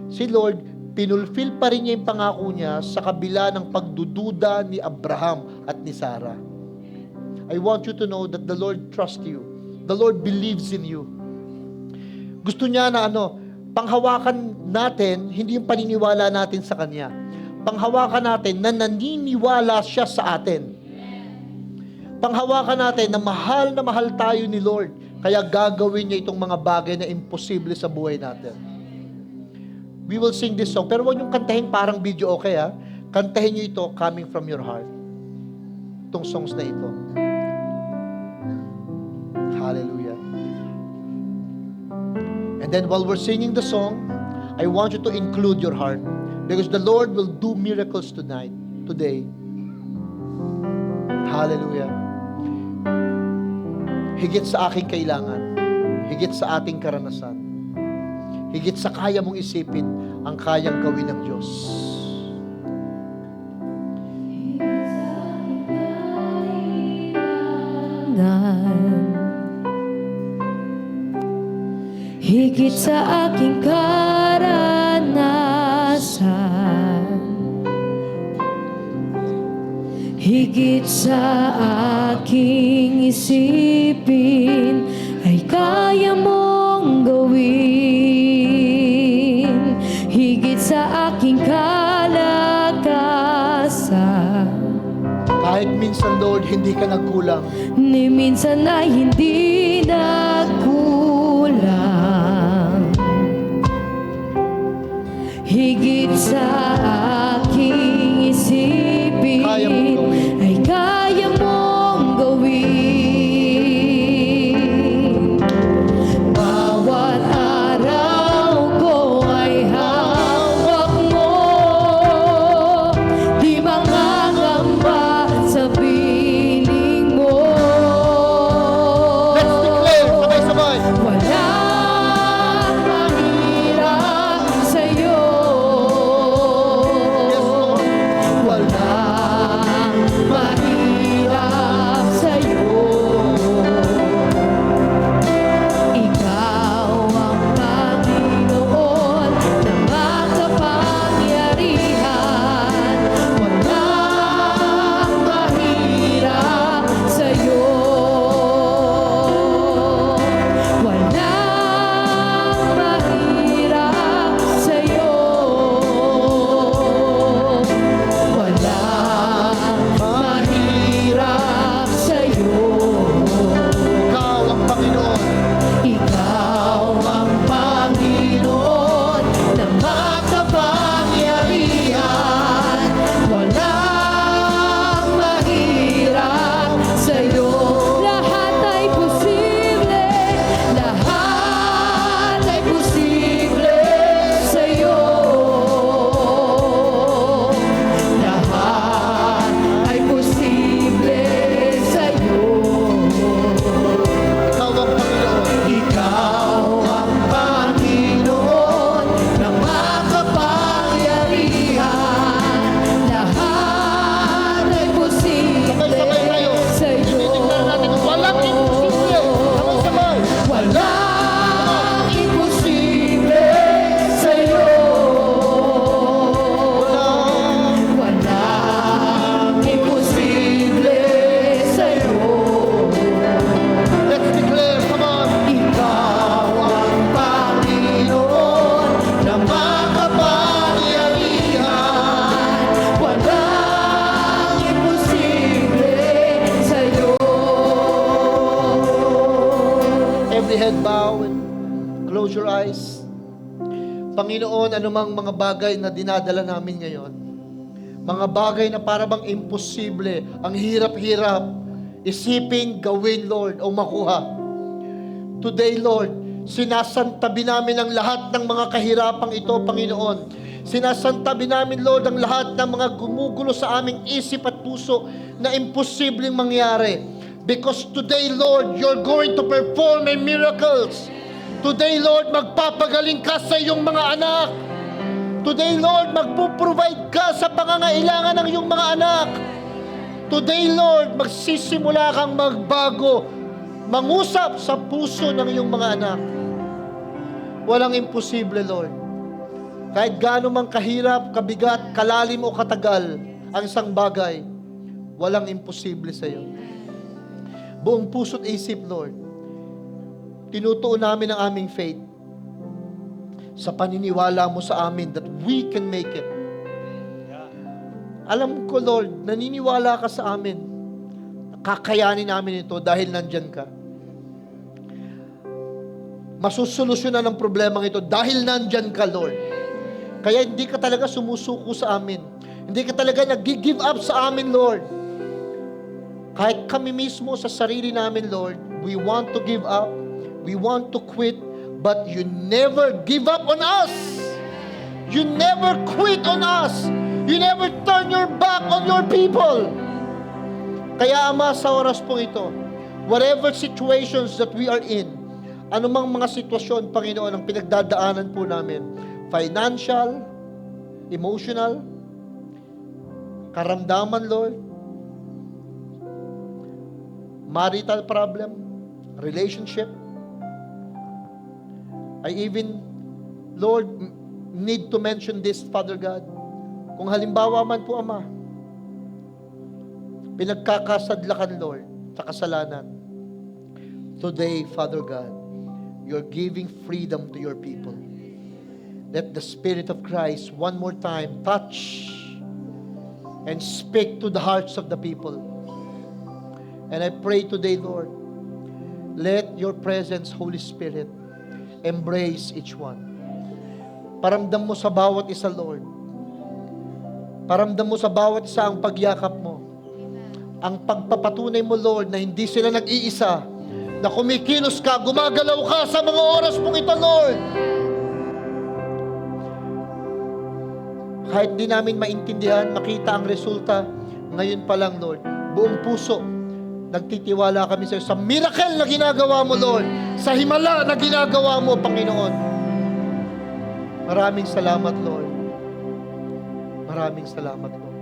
Si Lord, pinulfill pa rin niya yung pangako niya sa kabila ng pagdududa ni Abraham at ni Sarah. I want you to know that the Lord trusts you. The Lord believes in you. Gusto niya na panghawakan natin, hindi yung paniniwala natin sa Kanya. Panghawakan natin na naniniwala siya sa atin. Panghawakan natin na mahal tayo ni Lord. Kaya gagawin niya itong mga bagay na imposible sa buhay natin. We will sing this song. Pero huwag niyong kantahin parang video, okay ha? Kantahin niyo ito coming from your heart. Itong songs na ito. Hallelujah. And then while we're singing the song, I want you to include your heart. Because the Lord will do miracles today. Hallelujah. Higit sa aking kailangan, higit sa ating karanasan, higit sa kaya mong isipin, ang kayang gawin ng Diyos. Higit sa aking karanasan, higit sa aking isipin, ay kaya mong gawin. Higit sa aking kalakasan, Kahit minsan, Lord, hindi ka nagkulang. ni minsan ay hindi nagkulang. Higit sa aking isipin, Kaya mong gawin. ay kaya mong gawin. Bawat araw ko ay hawak mo, di mangangamba sa piling mo. Let's declare, sabay-sabay. Walang mahirap sa'yo. Yes, Lord. Walang mahirap sa'yo. Ikaw ang Panginoon na makapangyarihan. Walang mahirap sa'yo. Walang mahirap sa'yo. Walang mahirap sa'yo. Ikaw ang Panginoon. Ikaw ang Panginoon na makapangyarihan. Walang mahirap sa'yo. Lahat ay posible. Lahat ay posible sa'yo. Lahat ay posible sa'yo. Ikaw ang Panginoon. Ikaw ang Panginoon na makapangyarihan. Lahat ay posible Sabay-sabay tayo. sa'yo. Tinitingnan natin, walang imposible. Sabay-sabay. Walang imposible sa'yo. Walang imposible sa'yo. Let's declare, come on. Ikaw ang Panginoon na makapangyarihan. Walang imposible sa'yo. Every head bow and close your eyes. Panginoon, anumang mga bagay na dinadala namin ngayon, mga bagay na para bang imposible, ang hirap-hirap, isipin, gawin, Lord, o makuha. Today, Lord, sinasantabi namin ang lahat ng mga kahirapang ito, Panginoon. Sinasantabi namin, Lord, ang lahat ng mga gumugulo sa aming isip at puso na imposibleng mangyari. Because today, Lord, you're going to perform miracles. Today, Lord, magpapagaling ka sa iyong mga anak. Today, Lord, magpo-provide ka sa pangangailangan ng iyong mga anak. Today, Lord, magsisimula kang magbago, mangusap sa puso ng iyong mga anak. Walang imposible, Lord. Kahit gaano mang kahirap, kabigat, kalalim o katagal ang isang bagay, walang imposible sa iyo. Buong puso't isip, Lord, tinutuon namin ang aming faith sa paniniwala mo sa amin that we can make it. Alam ko, Lord, naniniwala ka sa amin. Kakayanin namin ito dahil nandyan ka. Masusolusyonan ang problemang ito dahil nandyan ka, Lord. Kaya hindi ka talaga sumusuko sa amin. Hindi ka talaga nag-give up sa amin, Lord. Kahit kami mismo sa sarili namin, Lord, we want to give up, we want to quit, but you never give up on us. You never quit on us. You never turn your back on your people. Kaya, Ama, sa oras po ito, whatever situations that we are in, anumang mga sitwasyon, Panginoon, ang pinagdadaanan po namin, financial, emotional, karamdaman, Lord, marital problem, relationship, I even, Lord, need to mention this, Father God. Kung halimbawa man po, Ama, pinagkakasadlakan, Lord, sa kasalanan. Today, Father God, you're giving freedom to your people. Let the Spirit of Christ one more time touch and speak to the hearts of the people. And I pray today, Lord, let your presence, Holy Spirit, embrace each one. Paramdam mo sa bawat isa, Lord. Paramdam mo sa bawat isa ang pagyakap mo. Ang pagpapatunay mo, Lord, na hindi sila nag-iisa, na kumikilos ka, gumagalaw ka sa mga oras mong ito, Lord. Kahit di namin maintindihan, makita ang resulta, ngayon pa lang, Lord, buong puso, nagtitiwala kami sa iyo, sa miracle na ginagawa mo, Lord, sa himala na ginagawa mo, Panginoon. Maraming salamat, Lord. Maraming salamat, Lord.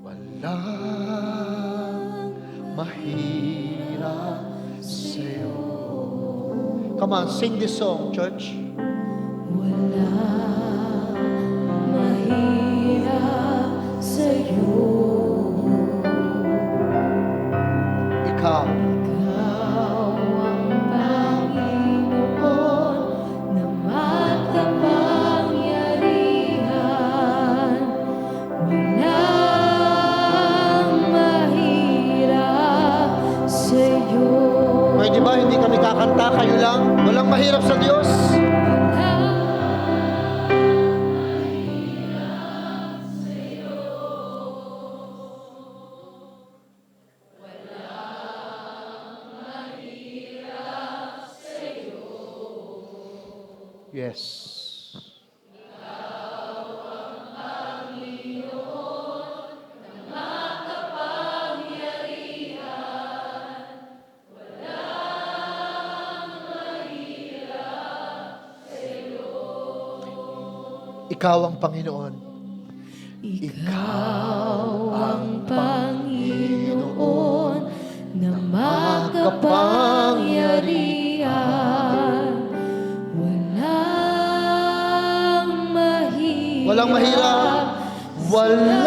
Walang mahirap sa'yo. Come on, sing this song, church. Walang mahirap sa'yo. Ikaw. Ikaw ang Panginoon na makapangyarihan. Walang mahirap sa'yo. Pwede ba hindi kami kakanta, kayo lang? Walang mahirap sa Diyos. Yes. Ikaw ang Panginoon. Ikaw ang Panginoon na makapangyarihan. Walang mahirap. Walang mahirap. Walang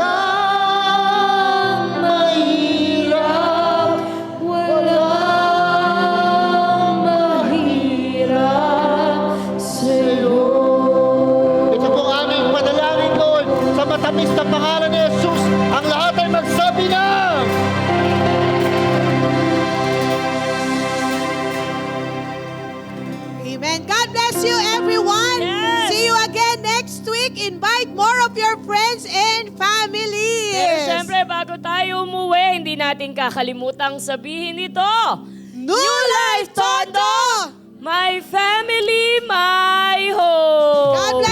mahirap. Walang mahirap sa'yo. Ito po ang aming panalangin, Lord. Sa matamis na pangalan ni Jesus, ang lahat ay magsabi na. Amen. God bless you, everyone. Yes. See you again next week. Invite more of your friends and families. Pero syempre, bago tayo umuwi, hindi natin kakalimutang sabihin ito. New Life Tondo! My family, my home! God bless